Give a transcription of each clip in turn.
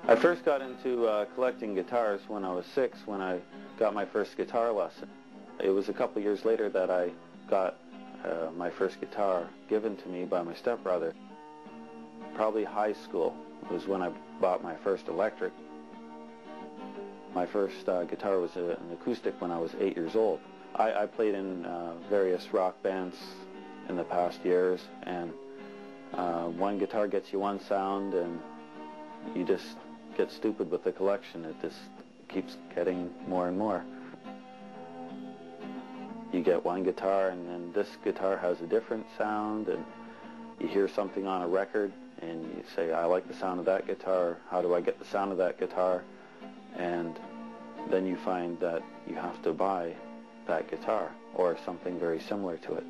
I first got into collecting guitars when I was 6, when I got my first guitar lesson. It was a couple years later that I got my first guitar given to me by my stepbrother. Probably high school was when I bought my first electric. My first guitar was an acoustic when I was 8 years old. I played in various rock bands in the past years, and one guitar gets you one sound, and you just get stupid with the collection. It just keeps getting more and more. You get one guitar, and then this guitar has a different sound, and you hear something on a record, and you say, I like the sound of that guitar. How do I get the sound of that guitar? And then you find that you have to buy that guitar or something very similar to it.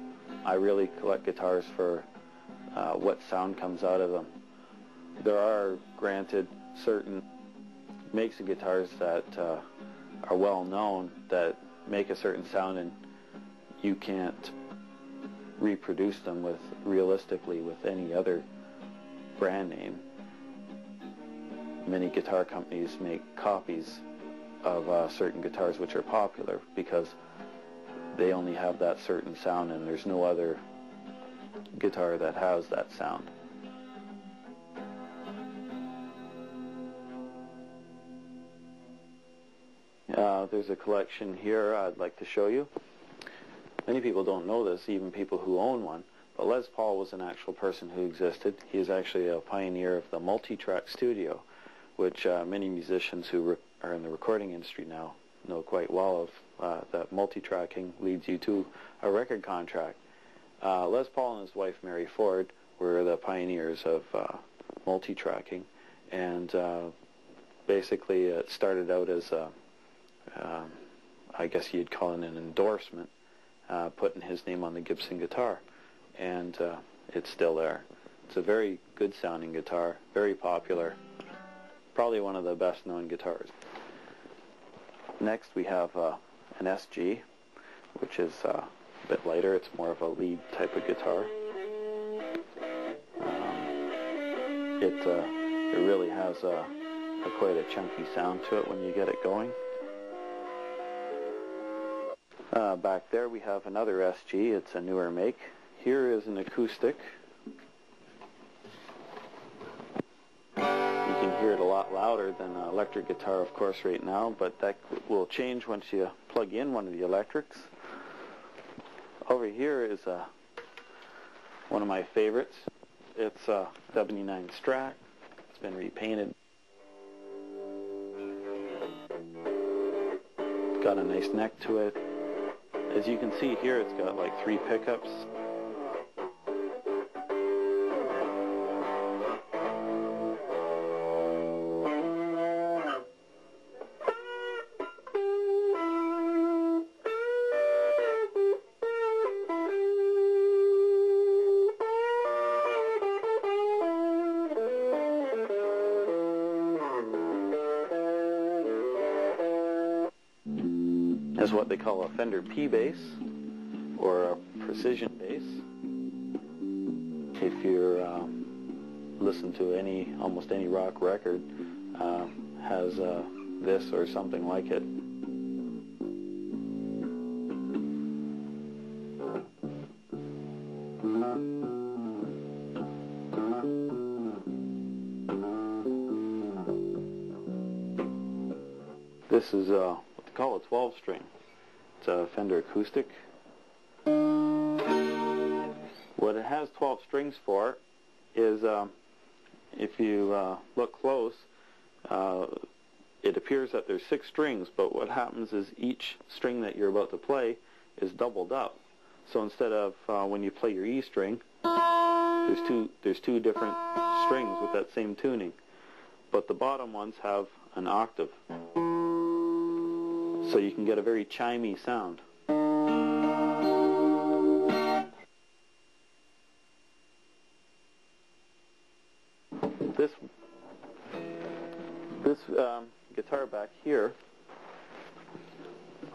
I really collect guitars for what sound comes out of them. There are, granted, certain makes of guitars that are well known that make a certain sound, and you can't reproduce them realistically with any other brand name. Many guitar companies make copies of certain guitars which are popular because they only have that certain sound, and there's no other guitar that has that sound. There's a collection here I'd like to show you. Many people don't know this, even people who own one, but Les Paul was an actual person who existed. He is actually a pioneer of the multi-track studio, which many musicians who are in the recording industry now know quite well of, that multi-tracking leads you to a record contract. Les Paul and his wife Mary Ford were the pioneers of multi-tracking, and basically it started out as a I guess you'd call it an endorsement, putting his name on the Gibson guitar, and it's still there. It's a very good sounding guitar, very popular, probably one of the best known guitars. Next we have an SG, which is a bit lighter. It's more of a lead type of guitar. It really has quite a chunky sound to it when you get it going. Back there we have another SG. It's a newer make. Here is an acoustic. You can hear it a lot louder than an electric guitar, of course, right now, but that will change once you plug in one of the electrics. Over here is one of my favorites. It's a 79 Strat. It's been repainted. It's got a nice neck to it. As you can see here, it's got like 3 pickups. Is what they call a Fender P bass, or a precision bass. If you listen to almost any rock record, has this or something like it. This is what they call a 12-string. It's a Fender acoustic. What it has 12 strings for is, if you look close, it appears that there's 6 strings, but what happens is each string that you're about to play is doubled up. So instead of when you play your E string, there's two different strings with that same tuning, but the bottom ones have an octave. So you can get a very chimey sound. This guitar back here,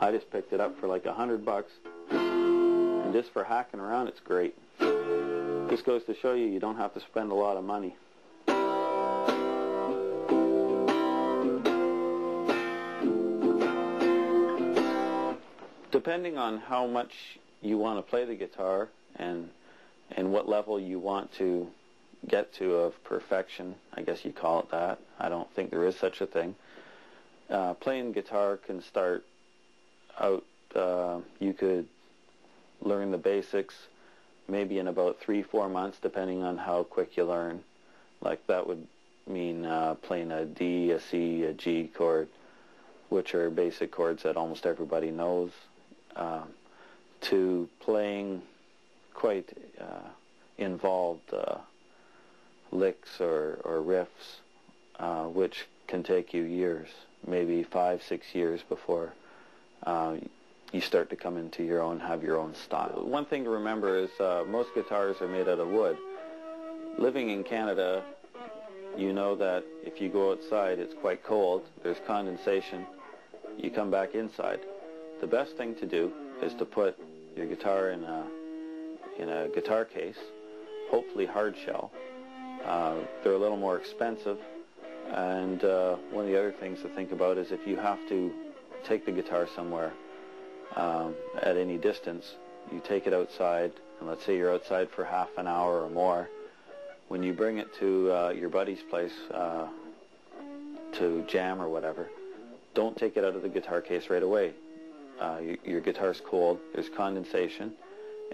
I just picked it up for like $100, and just for hacking around, it's great. This goes to show you don't have to spend a lot of money. Depending on how much you want to play the guitar and what level you want to get to of perfection, I guess you call it that. I don't think there is such a thing. Playing guitar can start out, you could learn the basics maybe in about 3-4 months, depending on how quick you learn. Like that would mean playing a D, a C, a G chord, which are basic chords that almost everybody knows, to playing quite involved licks or riffs, which can take you years, maybe 5-6 years before you start to come into your own, have your own style. One thing to remember is most guitars are made out of wood. Living in Canada, you know that if you go outside, it's quite cold, there's condensation, you come back inside. The best thing to do is to put your guitar in a guitar case, hopefully hard shell. They're a little more expensive, and one of the other things to think about is if you have to take the guitar somewhere at any distance, you take it outside, and let's say you're outside for half an hour or more. When you bring it to your buddy's place to jam or whatever, don't take it out of the guitar case right away. Your guitar's cold, there's condensation,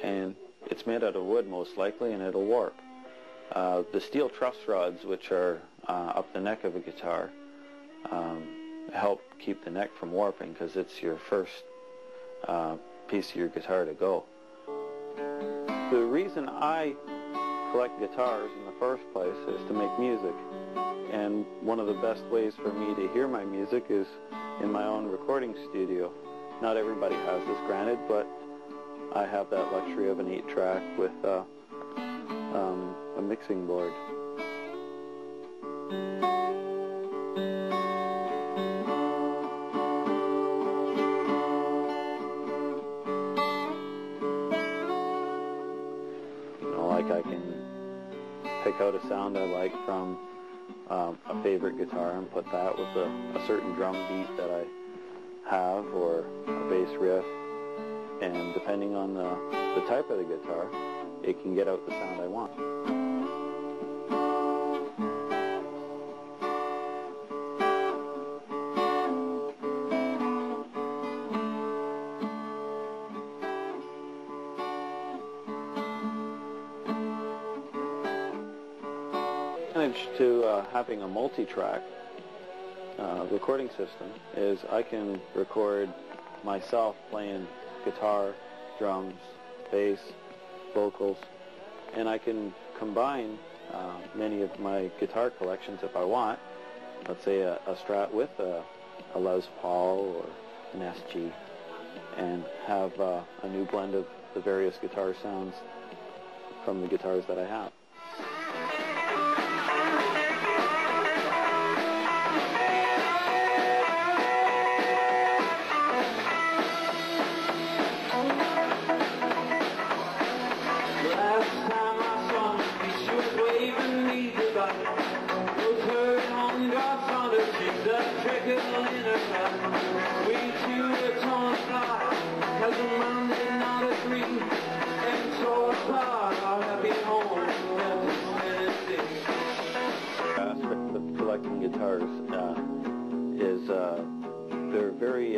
and it's made out of wood most likely, and it'll warp. The steel truss rods, which are up the neck of a guitar, help keep the neck from warping because it's your first piece of your guitar to go. The reason I collect guitars in the first place is to make music, and one of the best ways for me to hear my music is in my own recording studio. Not everybody has this, granted, but I have that luxury of an 8-track with a mixing board. Like I can pick out a sound I like from a favorite guitar and put that with a certain drum beat that I have, or a bass riff, and depending on the type of the guitar, it can get out the sound I want. To having a multi-track recording system is I can record myself playing guitar, drums, bass, vocals, and I can combine many of my guitar collections if I want. Let's say a Strat with a Les Paul or an SG, and have a new blend of the various guitar sounds from the guitars that I have. Aspect of collecting guitars is they're very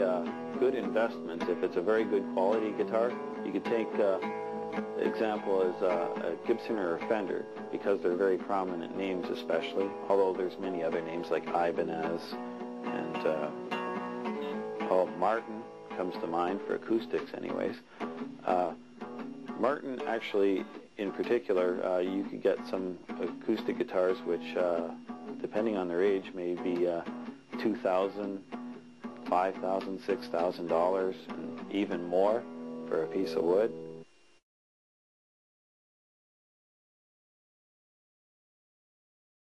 good investments. If it's a very good quality guitar, you could take example is a Gibson or a Fender, because they're very prominent names, especially, although there's many other names like Ibanez and Martin comes to mind for acoustics anyways. Martin actually, in particular, you could get some acoustic guitars which, depending on their age, may be $2,000, $5,000, $6,000, and even more for a piece of wood.